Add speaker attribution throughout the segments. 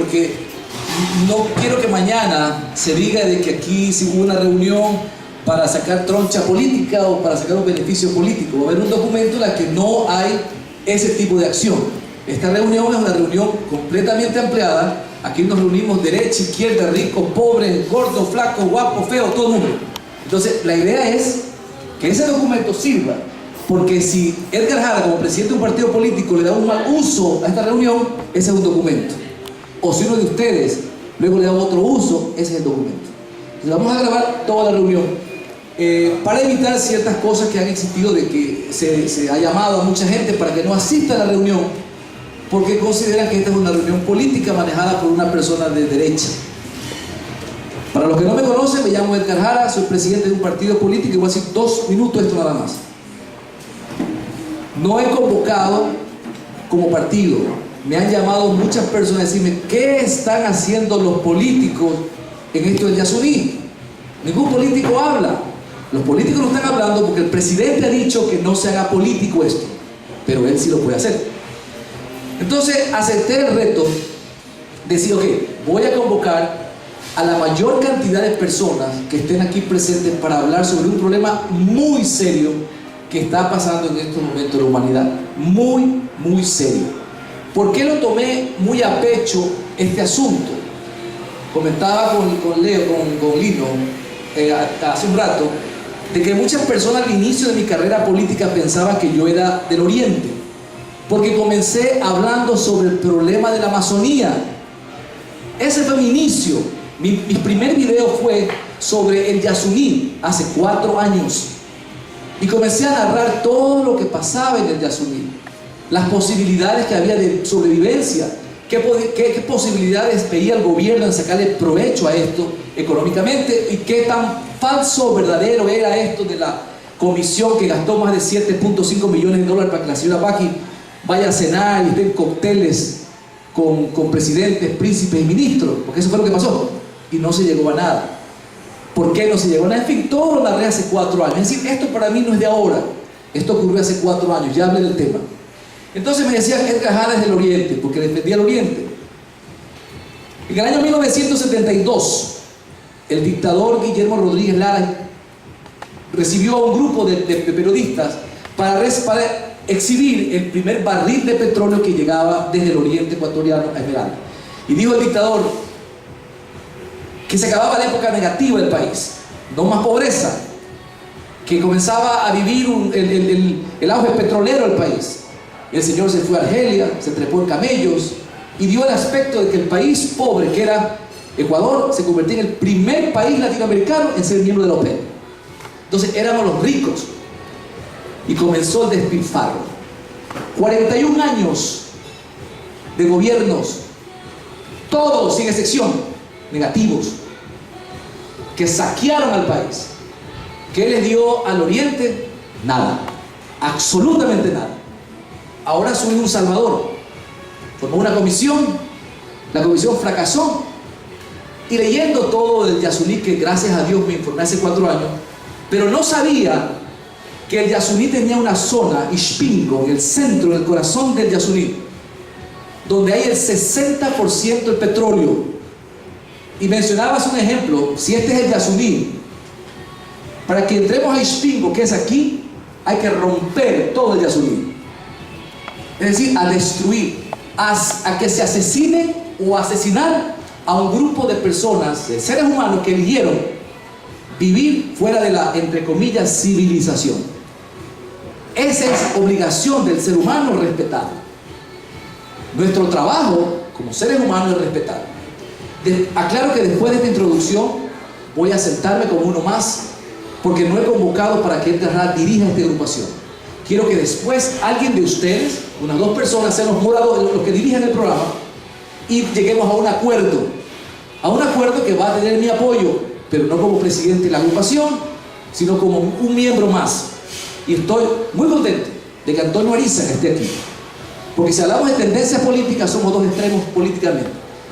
Speaker 1: porque no quiero que mañana se diga de que aquí se hubo una reunión para sacar troncha política o para sacar un beneficio político. Va a haber un documento en el que no hay ese tipo de acción. Esta reunión es una reunión completamente ampliada. Aquí nos reunimos derecha, izquierda, rico, pobre, gordo, flaco, guapo, feo, todo el mundo. Entonces, la idea es que ese documento sirva, porque si Edgar Jara, como presidente de un partido político, le da un mal uso a esta reunión, ese es un documento. O si uno de ustedes luego le da otro uso, ese es el documento. Entonces, vamos a grabar toda la reunión para evitar ciertas cosas que han existido, de que se ha llamado a mucha gente para que no asista a la reunión, porque consideran que esta es una reunión política manejada por una persona de derecha. Para los que no me conocen, me llamo Edgar Jara, soy presidente de un partido político y voy a decir 2 minutos esto nada más. No he convocado como partido. Me han llamado muchas personas a decirme ¿qué están haciendo los políticos en esto del Yasuní? Ningún político habla. Los políticos no están hablando porque el presidente ha dicho que no se haga político esto, pero él sí lo puede hacer. Entonces acepté el reto de decir, ok, voy a convocar a la mayor cantidad de personas que estén aquí presentes para hablar sobre un problema muy serio que está pasando en estos momentos en la humanidad. Muy, muy serio. ¿Por qué lo tomé muy a pecho este asunto? Comentaba con Leo, con Lino, hace un rato, de que muchas personas al inicio de mi carrera política pensaban que yo era del Oriente, porque comencé hablando sobre el problema de la Amazonía. Ese fue mi inicio. Mi primer video fue sobre el Yasuní, hace 4 años. Y comencé a narrar todo lo que pasaba en el Yasuní, las posibilidades que había de sobrevivencia, qué posibilidades veía el gobierno en sacarle provecho a esto económicamente, y qué tan falso o verdadero era esto de la comisión que gastó más de $7.5 millones para que la señora Paqui vaya a cenar y esté en cócteles con presidentes, príncipes y ministros, porque eso fue lo que pasó, y no se llegó a nada. ¿Por qué no se llegó a nada? En fin, todo lo narré hace 4 años. Es decir, esto para mí no es de ahora, esto ocurrió hace 4 años, ya hablé del tema. Entonces me decían Edgar Jara es del Oriente, porque defendía el Oriente. En el año 1972, el dictador Guillermo Rodríguez Lara recibió a un grupo de periodistas para exhibir el primer barril de petróleo que llegaba desde el Oriente ecuatoriano a Esmeralda. Y dijo el dictador que se acababa la época negativa del país, no más pobreza, que comenzaba a vivir el auge petrolero del país. El señor se fue a Argelia, se trepó en camellos y dio el aspecto de que el país pobre, que era Ecuador, se convirtió en el primer país latinoamericano en ser miembro de la OPEP. Entonces éramos los ricos y comenzó el despilfarro. 41 años de gobiernos, todos sin excepción, negativos, que saquearon al país. ¿Qué les dio al Oriente? Nada, absolutamente nada. Ahora subió un Salvador, formó una comisión, la comisión fracasó, y leyendo todo del Yasuní, que gracias a Dios me informé hace 4 años, pero no sabía que el Yasuní tenía una zona, Ixpingo, en el centro, en el corazón del Yasuní, donde hay el 60% del petróleo. Y mencionabas un ejemplo, si este es el Yasuní, para que entremos a Ixpingo, que es aquí, hay que romper todo el Yasuní. Es decir, a destruir, a que se asesine o asesinar a un grupo de personas, de seres humanos que eligieron vivir fuera de la, entre comillas, civilización. Esa es obligación del ser humano, respetar. Nuestro trabajo como seres humanos es respetar. Aclaro que después de esta introducción voy a sentarme como uno más, porque no he convocado para que Edgar Jara dirija esta agrupación. Quiero que después alguien de ustedes, unas 2 personas, sean los moderadores, los que dirigen el programa, y lleguemos a un acuerdo que va a tener mi apoyo, pero no como presidente de la agrupación, sino como un miembro más. Y estoy muy contento de que Antonio Ariza esté aquí, porque si hablamos de tendencias políticas, somos 2 extremos políticamente,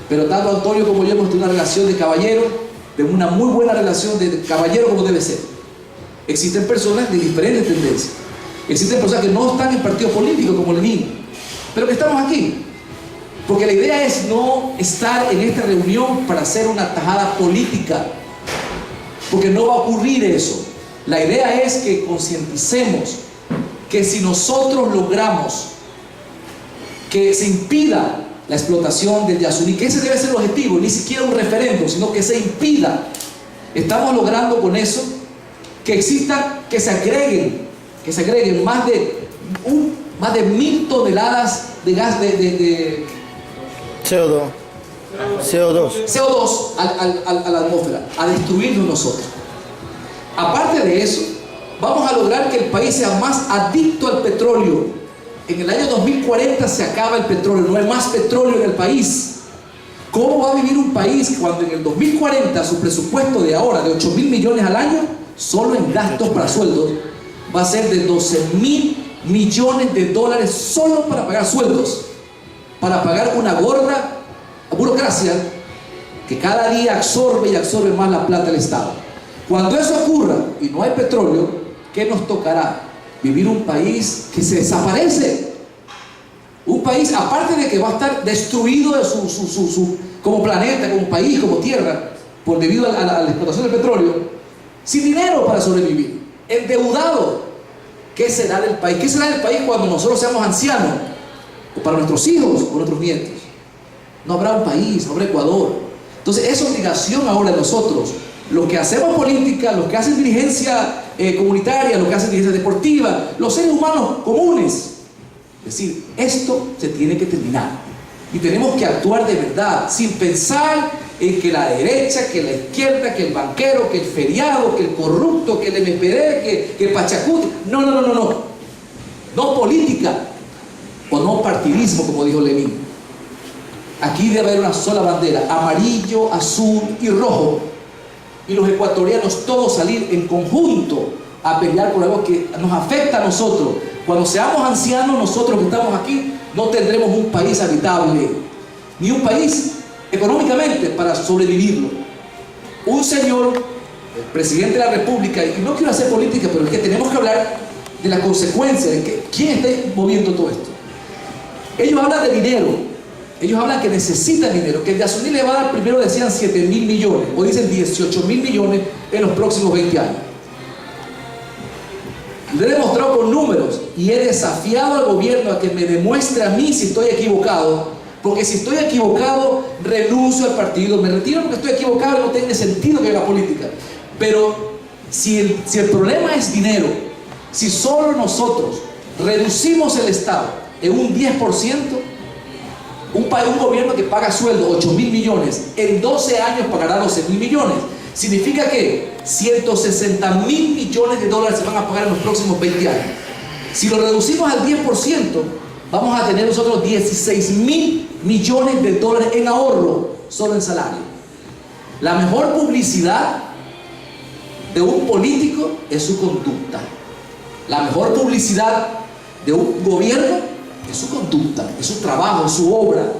Speaker 1: pero tanto Antonio como yo hemos tenido una relación de caballero, de una muy buena relación de caballero como debe ser. Existen personas de diferentes tendencias, existen personas que no están en partidos políticos como Lenin, pero que estamos aquí. Porque la idea es no estar en esta reunión para hacer una tajada política, porque no va a ocurrir eso. La idea es que concienticemos que si nosotros logramos que se impida la explotación del Yasuní, que ese debe ser el objetivo, ni siquiera un referéndum, sino que se impida, estamos logrando con eso que exista, que se agreguen más de 1000 toneladas de gas de CO2 a la atmósfera, a destruirnos nosotros. Aparte de eso, vamos a lograr que el país sea más adicto al petróleo. En el año 2040 se acaba el petróleo, no hay más petróleo en el país. ¿Cómo va a vivir un país cuando en el 2040 su presupuesto de ahora, de 8.000 millones al año, solo en gastos para sueldos, va a ser de 12.000 millones de dólares solo para pagar sueldos, para pagar una gorda burocracia que cada día absorbe y absorbe más la plata del Estado? Cuando eso ocurra y no hay petróleo, ¿qué nos tocará? Vivir un país que se desaparece. Un país, aparte de que va a estar destruido de como planeta, como país, como tierra, debido a la explotación del petróleo, sin dinero para sobrevivir, endeudado. ¿Qué será del país? ¿Qué será del país cuando nosotros seamos ancianos? O para nuestros hijos o nuestros nietos. No habrá un país, no habrá Ecuador. Entonces es obligación ahora de nosotros, los que hacemos política, los que hacen dirigencia comunitaria, los que hacen dirigencia deportiva, los seres humanos comunes, es decir, esto se tiene que terminar y tenemos que actuar de verdad, sin pensar en que la derecha, que la izquierda, que el banquero, que el feriado, que el corrupto, que el MPD, que el Pachacuti. No política o no partidismo, como dijo Lenin. Aquí debe haber una sola bandera, amarillo, azul y rojo, y los ecuatorianos todos salir en conjunto a pelear por algo que nos afecta a nosotros. Cuando seamos ancianos, nosotros que estamos aquí, no tendremos un país habitable, ni un país económicamente para sobrevivirlo. Un señor, el presidente de la República, y no quiero hacer política, pero es que tenemos que hablar de la consecuencia, de que, quién está moviendo todo esto. Ellos hablan de dinero. Ellos hablan que necesitan dinero, que el Yasuní le va a dar, primero decían 7.000 millones, o dicen 18.000 millones en los próximos 20 años. Le he demostrado con números y he desafiado al gobierno a que me demuestre a mí si estoy equivocado, porque si estoy equivocado, renuncio al partido, me retiro porque estoy equivocado y no tiene sentido que haga política. Pero si el problema es dinero, si solo nosotros reducimos el Estado en un 10%, un gobierno que paga sueldo 8.000 millones, en 12 años pagará 12.000 millones. Significa que 160.000 millones de dólares se van a pagar en los próximos 20 años. Si lo reducimos al 10%, vamos a tener nosotros 16.000 millones de dólares en ahorro solo en salario. La mejor publicidad de un político es su conducta. La mejor publicidad de un gobierno es su conducta, es su trabajo, es su obra.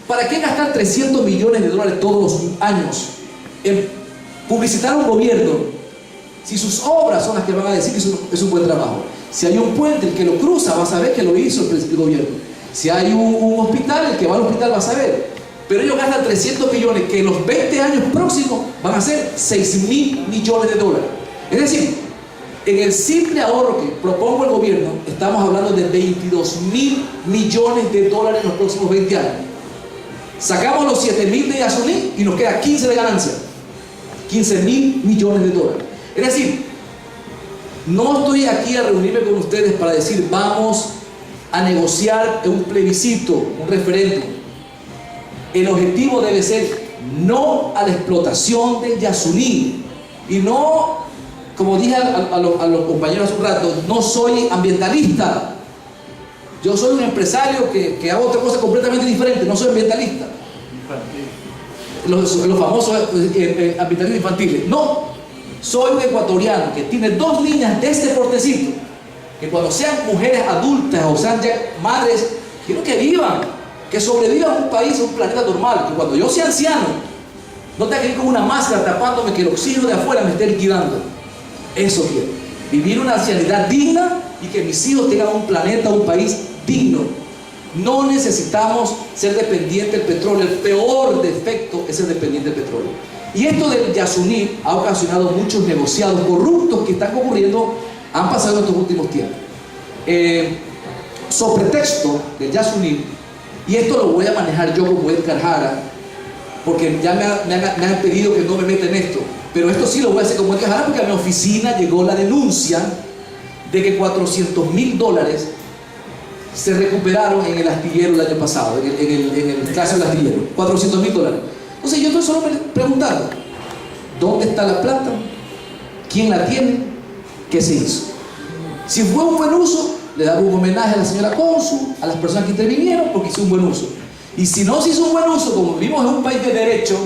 Speaker 1: ¿Para qué gastar 300 millones de dólares todos los años en publicitar a un gobierno si sus obras son las que van a decir que es un buen trabajo? Si hay un puente, el que lo cruza va a saber que lo hizo el gobierno. Si hay un hospital, el que va al hospital va a saber. Pero ellos gastan 300 millones que en los 20 años próximos van a ser 6.000 millones de dólares. Es decir, en el simple ahorro que propongo el gobierno, estamos hablando de 22.000 millones de dólares en los próximos 20 años. Sacamos los 7.000 de Yasuní y nos queda 15 de ganancia. 15.000 millones de dólares. Es decir, no estoy aquí a reunirme con ustedes para decir vamos a negociar un plebiscito, un referéndum. El objetivo debe ser no a la explotación del Yasuní. Y no, como dije a los compañeros hace un rato, no soy ambientalista. Yo soy un empresario que hago otra cosa completamente diferente, no soy ambientalista. Los famosos ambientalistas infantiles. No, soy un ecuatoriano que tiene 2 niñas de este portecito, que cuando sean mujeres adultas o sean ya madres, quiero que vivan, que sobrevivan a un país, a un planeta normal, que cuando yo sea anciano, no tenga que ir con una máscara tapándome que el oxígeno de afuera me esté liquidando. Eso quiero, vivir una ancianidad digna y que mis hijos tengan un planeta, un país digno. No necesitamos ser dependientes del petróleo. El peor defecto es ser dependiente del petróleo. Y esto del Yasuní ha ocasionado muchos negociados corruptos que están ocurriendo, han pasado en estos últimos tiempos. Sobre pretexto del Yasuní, y esto lo voy a manejar yo como Edgar Jara, porque ya me han pedido que no me meta en esto, pero esto sí lo voy a hacer como Edgar Jara, porque a mi oficina llegó la denuncia de que $400,000 se recuperaron en el astillero el año pasado, en el caso del astillero, $400,000. Entonces yo estoy solo preguntando, ¿dónde está la plata? ¿Quién la tiene? ¿Qué se hizo? Si fue un buen uso, le damos un homenaje a la señora cónsul, a las personas que intervinieron, porque hizo un buen uso. Y si no se hizo un buen uso, como vivimos en un país de derecho,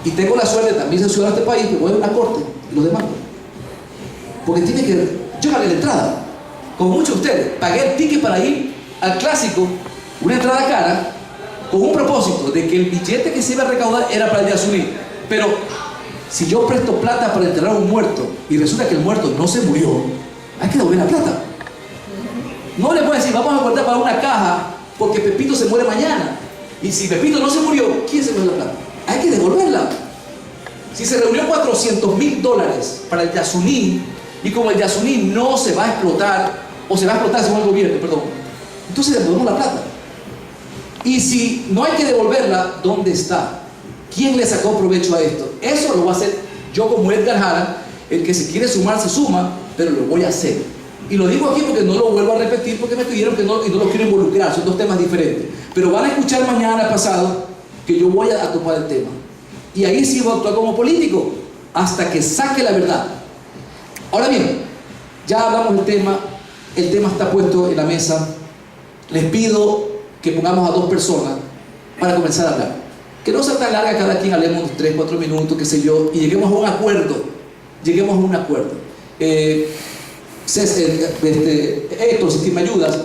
Speaker 1: y tengo la suerte de también ser ciudadano de este país, que voy a una corte y lo demando. Porque tiene que... Yo pagué la entrada, como muchos de ustedes, pagué el ticket para ir al clásico, una entrada cara, con un propósito de que el billete que se iba a recaudar era para el Yasuní. Pero si yo presto plata para enterrar a un muerto y resulta que el muerto no se murió, hay que devolver la plata. No le puedo decir, vamos a guardar para una caja porque Pepito se muere mañana. Y si Pepito no se murió, ¿quién se llevó la plata? Hay que devolverla. Si se reunió $400,000 para el Yasuní, y como el Yasuní no se va a explotar, o se va a explotar según el gobierno, perdón, entonces devolvemos la plata. Y si no hay que devolverla, ¿dónde está? ¿Quién le sacó provecho a esto? Eso lo voy a hacer yo como Edgar Jara. El que se quiere sumar se suma, pero lo voy a hacer. Y lo digo aquí porque no lo vuelvo a repetir, porque me pidieron que no, y no lo quiero involucrar, son dos temas diferentes. Pero van a escuchar mañana pasado que yo voy a tomar el tema. Y ahí sí voy a actuar como político, hasta que saque la verdad. Ahora bien, ya hablamos del tema, el tema está puesto en la mesa. Les pido que pongamos a dos personas para comenzar a hablar. Que no sea tan larga, cada quien hablemos 3, 4 minutos, qué sé yo, y lleguemos a un acuerdo. Héctor, si me ayudas,